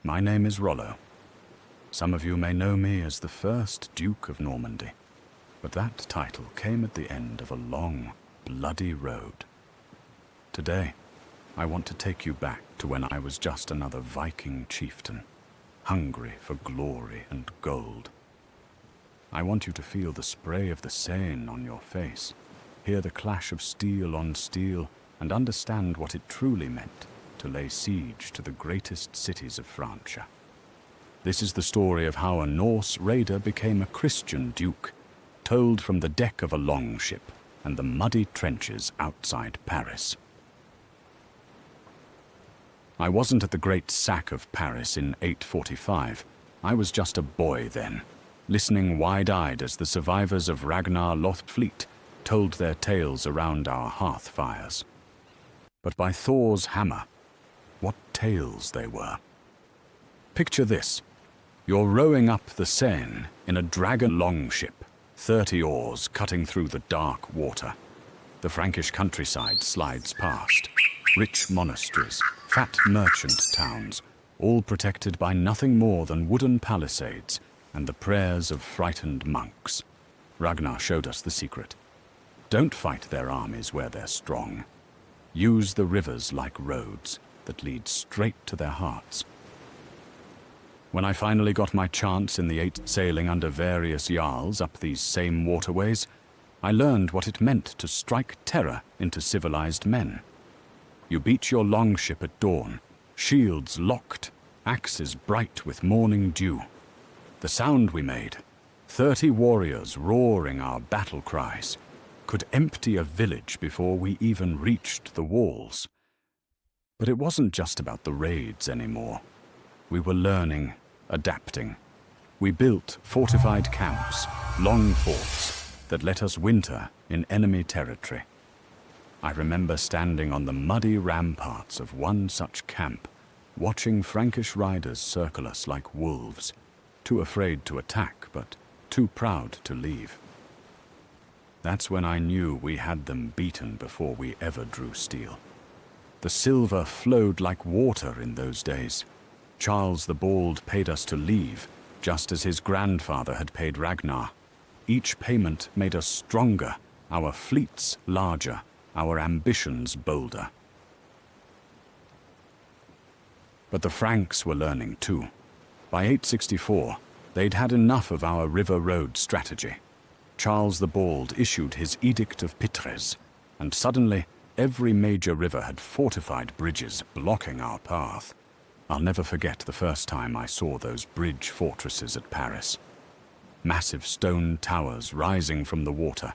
My name is Rollo. Some of you may know me as the first Duke of Normandy, but that title came at the end of a long, bloody road. Today, I want to take you back to when I was just another Viking chieftain, hungry for glory and gold. I want you to feel the spray of the Seine on your face, hear the clash of steel on steel, and understand what it truly meant to lay siege to the greatest cities of France. This is the story of how a Norse raider became a Christian duke, told from the deck of a longship and the muddy trenches outside Paris. I wasn't at the great sack of Paris in 845. I was just a boy then, listening wide-eyed as the survivors of Ragnar Lothfleet told their tales around our hearth fires. But by Thor's hammer, what tales they were. Picture this. You're rowing up the Seine in a dragon longship, 30 oars cutting through the dark water. The Frankish countryside slides past. Rich monasteries, fat merchant towns, all protected by nothing more than wooden palisades and the prayers of frightened monks. Ragnar showed us the secret. Don't fight their armies where they're strong. Use the rivers like roads that lead straight to their hearts. When I finally got my chance in the 8 sailing under various jarls up these same waterways, I learned what it meant to strike terror into civilized men. You beat your longship at dawn, shields locked, axes bright with morning dew. The sound we made, 30 warriors roaring our battle cries, could empty a village before we even reached the walls. But it wasn't just about the raids anymore. We were learning, adapting. We built fortified camps, long forts, that let us winter in enemy territory. I remember standing on the muddy ramparts of one such camp, watching Frankish riders circle us like wolves, too afraid to attack, but too proud to leave. That's when I knew we had them beaten before we ever drew steel. The silver flowed like water in those days. Charles the Bald paid us to leave, just as his grandfather had paid Ragnar. Each payment made us stronger, our fleets larger, our ambitions bolder. But the Franks were learning too. By 864, they'd had enough of our river road strategy. Charles the Bald issued his Edict of Pitres, and suddenly every major river had fortified bridges blocking our path. I'll never forget the first time I saw those bridge fortresses at Paris. Massive stone towers rising from the water,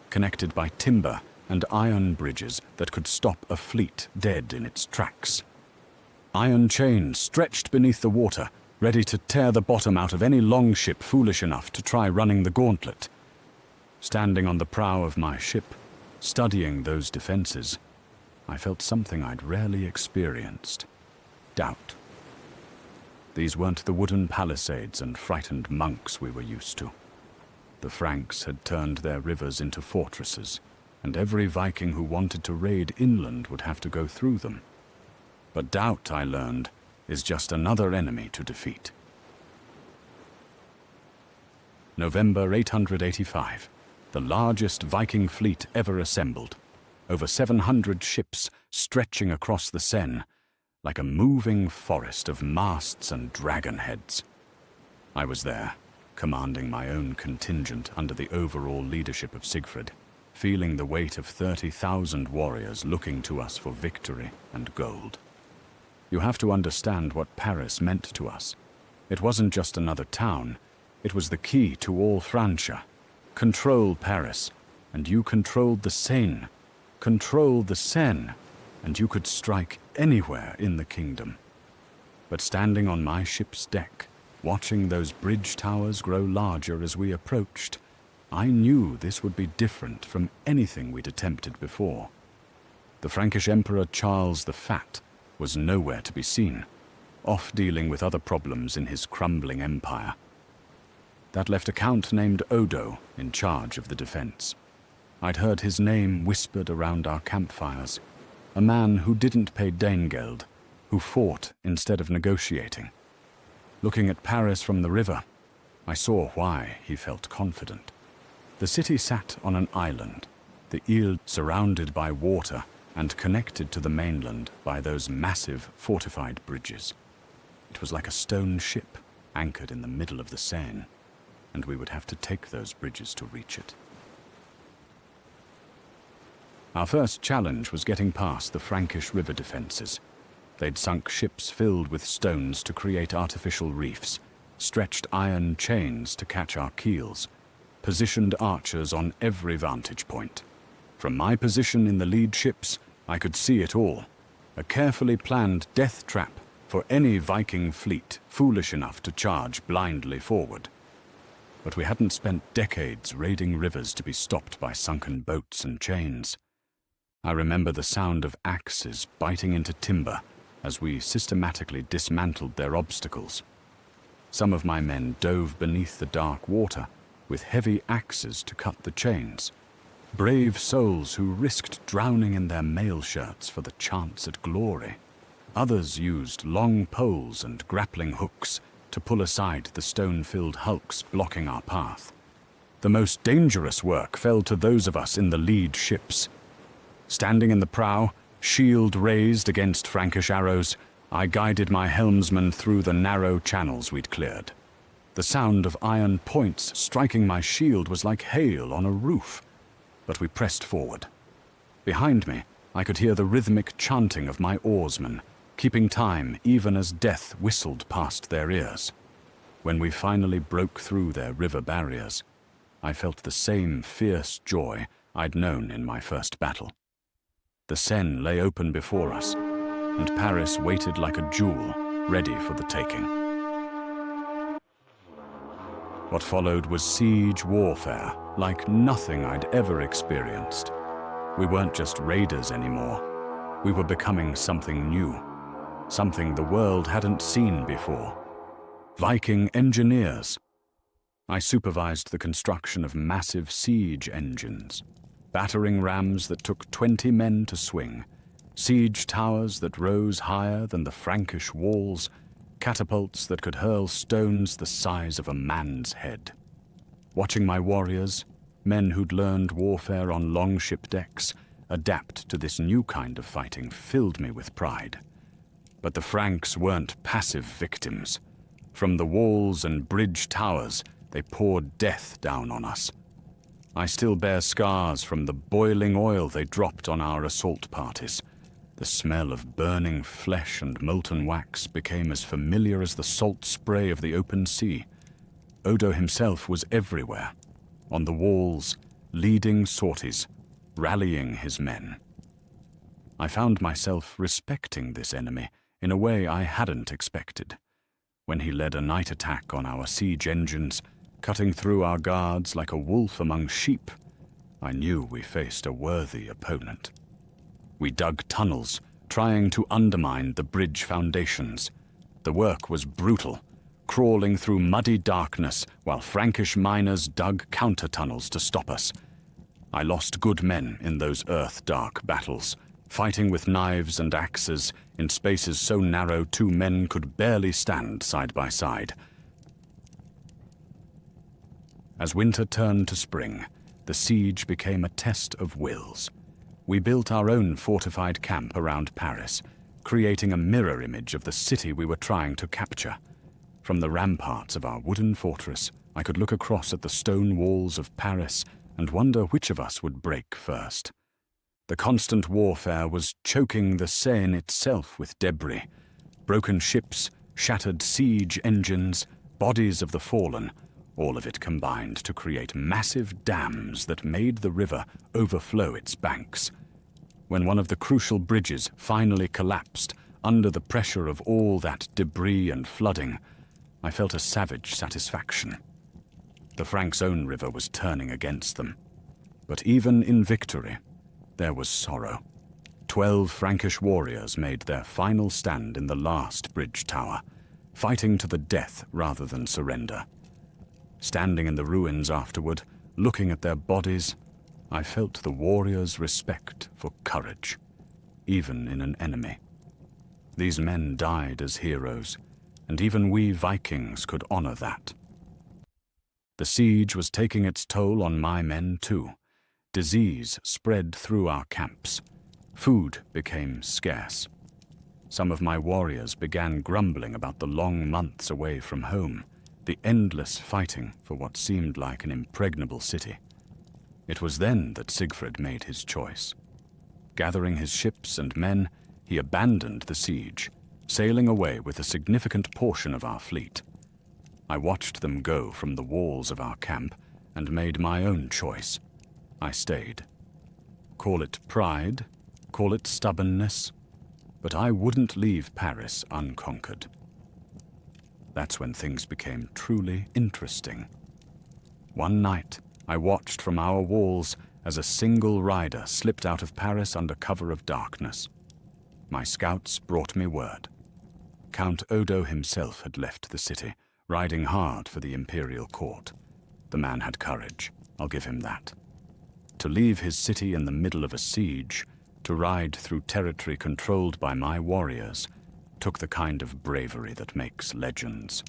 connected by timber and iron bridges that could stop a fleet dead in its tracks. Iron chains stretched beneath the water, ready to tear the bottom out of any longship foolish enough to try running the gauntlet. Standing on the prow of my ship, studying those defenses, I felt something I'd rarely experienced: doubt. These weren't the wooden palisades and frightened monks we were used to. The Franks had turned their rivers into fortresses, and every Viking who wanted to raid inland would have to go through them. But doubt, I learned, is just another enemy to defeat. November 885. The largest Viking fleet ever assembled. Over 700 ships stretching across the Seine, like a moving forest of masts and dragon heads. I was there, commanding my own contingent under the overall leadership of Siegfried, feeling the weight of 30,000 warriors looking to us for victory and gold. You have to understand what Paris meant to us. It wasn't just another town, it was the key to all Francia. Control Paris, and you controlled the Seine. Control the Seine, and you could strike anywhere in the kingdom. But standing on my ship's deck, watching those bridge towers grow larger as we approached, I knew this would be different from anything we'd attempted before. The Frankish Emperor Charles the Fat was nowhere to be seen, off dealing with other problems in his crumbling empire. That left a count named Odo in charge of the defense. I'd heard his name whispered around our campfires, a man who didn't pay Danegeld, who fought instead of negotiating, Looking at Paris from the river, I saw why he felt confident. The city sat on an island, the île surrounded by water and connected to the mainland by those massive fortified bridges. It was like a stone ship anchored in the middle of the Seine, and we would have to take those bridges to reach it. Our first challenge was getting past the Frankish river defences. They'd sunk ships filled with stones to create artificial reefs, stretched iron chains to catch our keels, positioned archers on every vantage point. From my position in the lead ships, I could see it all. A carefully planned death trap for any Viking fleet foolish enough to charge blindly forward. But we hadn't spent decades raiding rivers to be stopped by sunken boats and chains. I remember the sound of axes biting into timber as we systematically dismantled their obstacles. Some of my men dove beneath the dark water with heavy axes to cut the chains. Brave souls who risked drowning in their mail shirts for the chance at glory. Others used long poles and grappling hooks to pull aside the stone-filled hulks blocking our path. The most dangerous work fell to those of us in the lead ships. Standing in the prow, shield raised against Frankish arrows, I guided my helmsman through the narrow channels we'd cleared. The sound of iron points striking my shield was like hail on a roof. But we pressed forward. Behind me, I could hear the rhythmic chanting of my oarsmen, keeping time even as death whistled past their ears. When we finally broke through their river barriers, I felt the same fierce joy I'd known in my first battle. The Seine lay open before us, and Paris waited like a jewel, ready for the taking. What followed was siege warfare, like nothing I'd ever experienced. We weren't just raiders anymore. We were becoming something new, something the world hadn't seen before. Viking engineers. I supervised the construction of massive siege engines, battering rams that took 20 men to swing, siege towers that rose higher than the Frankish walls, catapults that could hurl stones the size of a man's head. Watching my warriors, men who'd learned warfare on longship decks, adapt to this new kind of fighting filled me with pride. But the Franks weren't passive victims. From the walls and bridge towers, they poured death down on us. I still bear scars from the boiling oil they dropped on our assault parties. The smell of burning flesh and molten wax became as familiar as the salt spray of the open sea. Odo himself was everywhere, on the walls, leading sorties, rallying his men. I found myself respecting this enemy in a way I hadn't expected. When he led a night attack on our siege engines, cutting through our guards like a wolf among sheep, I knew we faced a worthy opponent. We dug tunnels, trying to undermine the bridge foundations. The work was brutal, crawling through muddy darkness while Frankish miners dug counter-tunnels to stop us. I lost good men in those earth-dark battles, fighting with knives and axes in spaces so narrow 2 men could barely stand side by side. As winter turned to spring, the siege became a test of wills. We built our own fortified camp around Paris, creating a mirror image of the city we were trying to capture. From the ramparts of our wooden fortress, I could look across at the stone walls of Paris and wonder which of us would break first. The constant warfare was choking the Seine itself with debris. Broken ships, shattered siege engines, bodies of the fallen, all of it combined to create massive dams that made the river overflow its banks. When one of the crucial bridges finally collapsed under the pressure of all that debris and flooding, I felt a savage satisfaction. The Franks' own river was turning against them. But even in victory, there was sorrow. 12 Frankish warriors made their final stand in the last bridge tower, fighting to the death rather than surrender. Standing in the ruins afterward, looking at their bodies, I felt the warriors' respect for courage, even in an enemy. These men died as heroes, and even we Vikings could honor that. The siege was taking its toll on my men too. Disease spread through our camps. Food became scarce. Some of my warriors began grumbling about the long months away from home, the endless fighting for what seemed like an impregnable city. It was then that Siegfried made his choice. Gathering his ships and men, he abandoned the siege, sailing away with a significant portion of our fleet. I watched them go from the walls of our camp and made my own choice. I stayed. Call it pride, call it stubbornness, but I wouldn't leave Paris unconquered. That's when things became truly interesting. One night, I watched from our walls as a single rider slipped out of Paris under cover of darkness. My scouts brought me word. Count Odo himself had left the city, riding hard for the Imperial court. The man had courage, I'll give him that. To leave his city in the middle of a siege, to ride through territory controlled by my warriors, took the kind of bravery that makes legends.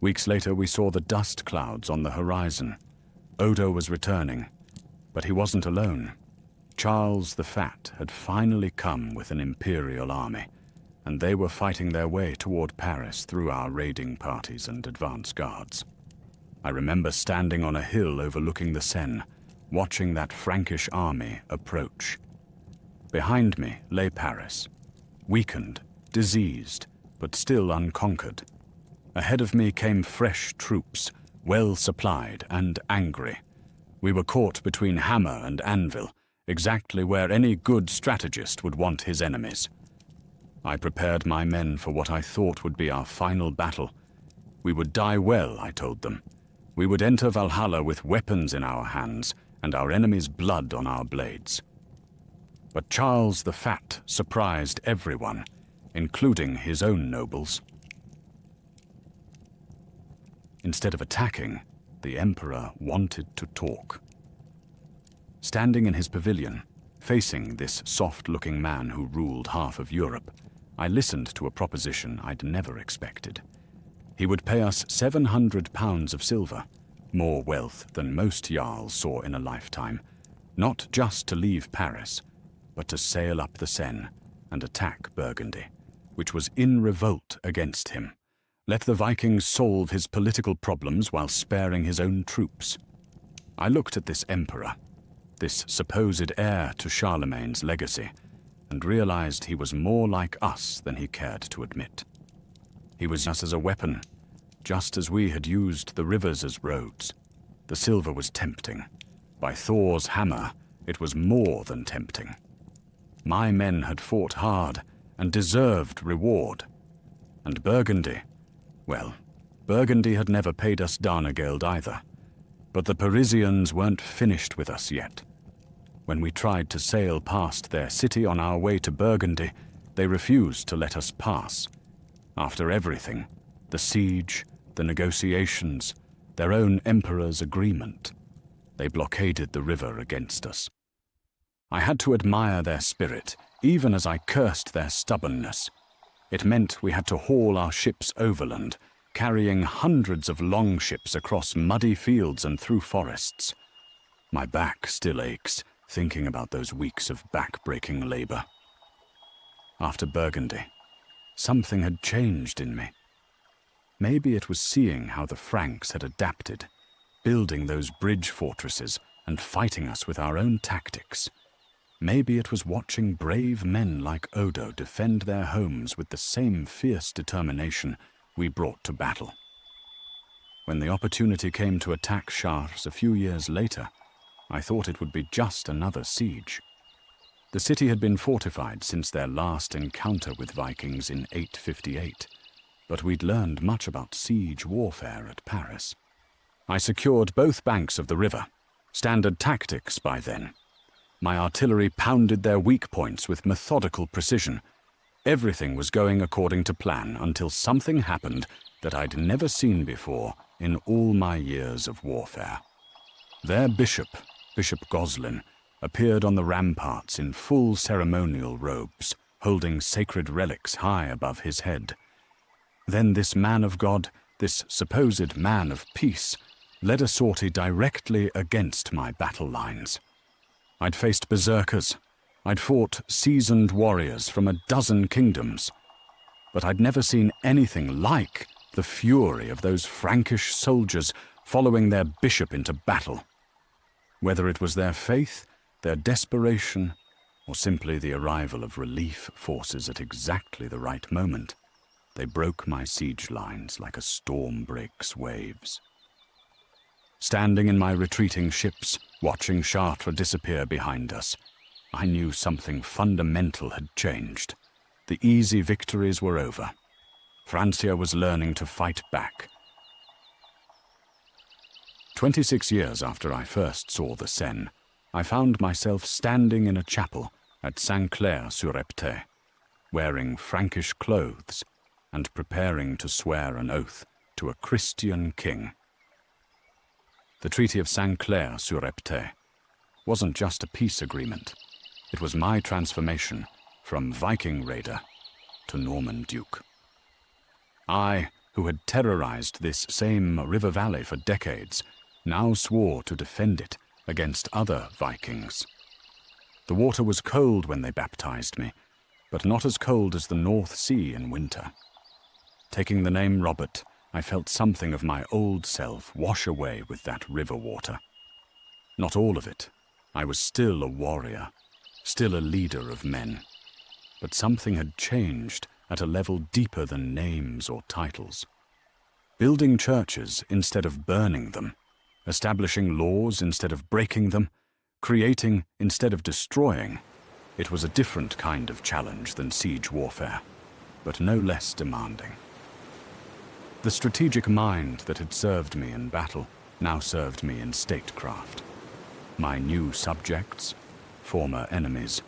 Weeks later, we saw the dust clouds on the horizon. Odo was returning, but he wasn't alone. Charles the Fat had finally come with an Imperial army, and they were fighting their way toward Paris through our raiding parties and advance guards. I remember standing on a hill overlooking the Seine, watching that Frankish army approach. Behind me lay Paris, weakened, diseased, but still unconquered. Ahead of me came fresh troops, well supplied and angry. We were caught between hammer and anvil, exactly where any good strategist would want his enemies. I prepared my men for what I thought would be our final battle. We would die well, I told them. We would enter Valhalla with weapons in our hands and our enemy's blood on our blades. But Charles the Fat surprised everyone, including his own nobles. Instead of attacking, the emperor wanted to talk. Standing in his pavilion, facing this soft-looking man who ruled half of Europe, I listened to a proposition I'd never expected. He would pay us 700 pounds of silver, more wealth than most jarls saw in a lifetime, not just to leave Paris, but to sail up the Seine and attack Burgundy, which was in revolt against him. Let the Vikings solve his political problems while sparing his own troops. I looked at this emperor, this supposed heir to Charlemagne's legacy, and realized he was more like us than he cared to admit. He was us as a weapon, just as we had used the rivers as roads. The silver was tempting. By Thor's hammer, it was more than tempting. My men had fought hard and deserved reward. And Burgundy, well, Burgundy had never paid us Danegeld either. But the Parisians weren't finished with us yet. When we tried to sail past their city on our way to Burgundy, they refused to let us pass. After everything, the siege, the negotiations, their own emperor's agreement, they blockaded the river against us. I had to admire their spirit, even as I cursed their stubbornness. It meant we had to haul our ships overland, carrying hundreds of longships across muddy fields and through forests. My back still aches, thinking about those weeks of back-breaking labor. After Burgundy, something had changed in me. Maybe it was seeing how the Franks had adapted, building those bridge fortresses and fighting us with our own tactics. Maybe it was watching brave men like Odo defend their homes with the same fierce determination we brought to battle. When the opportunity came to attack Chartres a few years later, I thought it would be just another siege. The city had been fortified since their last encounter with Vikings in 858, but we'd learned much about siege warfare at Paris. I secured both banks of the river, standard tactics by then. My artillery pounded their weak points with methodical precision. Everything was going according to plan until something happened that I'd never seen before in all my years of warfare. Their bishop, Bishop Goslin, appeared on the ramparts in full ceremonial robes, holding sacred relics high above his head. Then this man of God, this supposed man of peace, led a sortie directly against my battle lines. I'd faced berserkers, I'd fought seasoned warriors from a dozen kingdoms, but I'd never seen anything like the fury of those Frankish soldiers following their bishop into battle. Whether it was their faith, their desperation, or simply the arrival of relief forces at exactly the right moment, they broke my siege lines like a storm breaks waves. Standing in my retreating ships, watching Chartres disappear behind us, I knew something fundamental had changed. The easy victories were over. Francia was learning to fight back. 26 years after I first saw the Seine, I found myself standing in a chapel at Saint-Clair-sur-Epte, wearing Frankish clothes and preparing to swear an oath to a Christian king. The Treaty of Saint-Clair-sur-Epte wasn't just a peace agreement. It was my transformation from Viking raider to Norman duke. I, who had terrorized this same river valley for decades, now swore to defend it against other Vikings. The water was cold when they baptized me, but not as cold as the North Sea in winter. Taking the name Robert, I felt something of my old self wash away with that river water. Not all of it. I was still a warrior, still a leader of men. But something had changed at a level deeper than names or titles. Building churches instead of burning them, establishing laws instead of breaking them, creating instead of destroying. It was a different kind of challenge than siege warfare, but no less demanding. The strategic mind that had served me in battle now served me in statecraft. My new subjects, former enemies,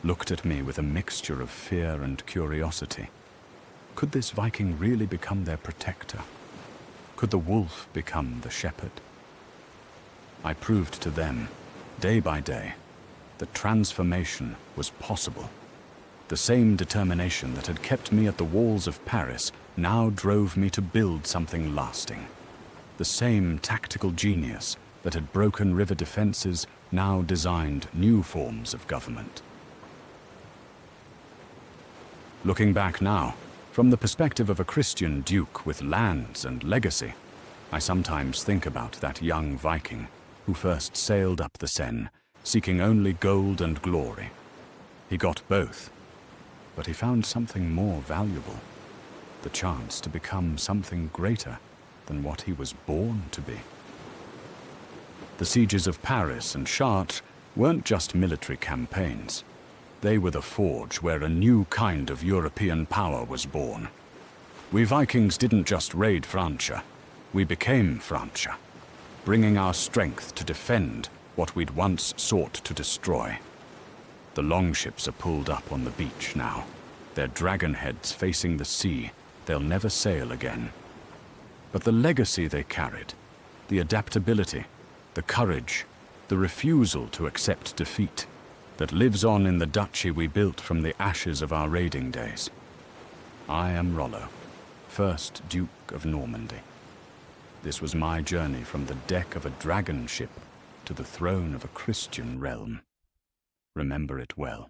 looked at me with a mixture of fear and curiosity. Could this Viking really become their protector? Could the wolf become the shepherd? I proved to them, day by day, that transformation was possible. The same determination that had kept me at the walls of Paris now drove me to build something lasting. The same tactical genius that had broken river defenses now designed new forms of government. Looking back now, from the perspective of a Christian duke with lands and legacy, I sometimes think about that young Viking who first sailed up the Seine, seeking only gold and glory. He got both, but he found something more valuable, the chance to become something greater than what he was born to be. The sieges of Paris and Chartres weren't just military campaigns. They were the forge where a new kind of European power was born. We Vikings didn't just raid Francia, we became Francia, bringing our strength to defend what we'd once sought to destroy. The longships are pulled up on the beach now, their dragon heads facing the sea. They'll never sail again. But the legacy they carried, the adaptability, the courage, the refusal to accept defeat, that lives on in the duchy we built from the ashes of our raiding days. I am Rollo, 1st Duke of Normandy. This was my journey from the deck of a dragon ship to the throne of a Christian realm. Remember it well.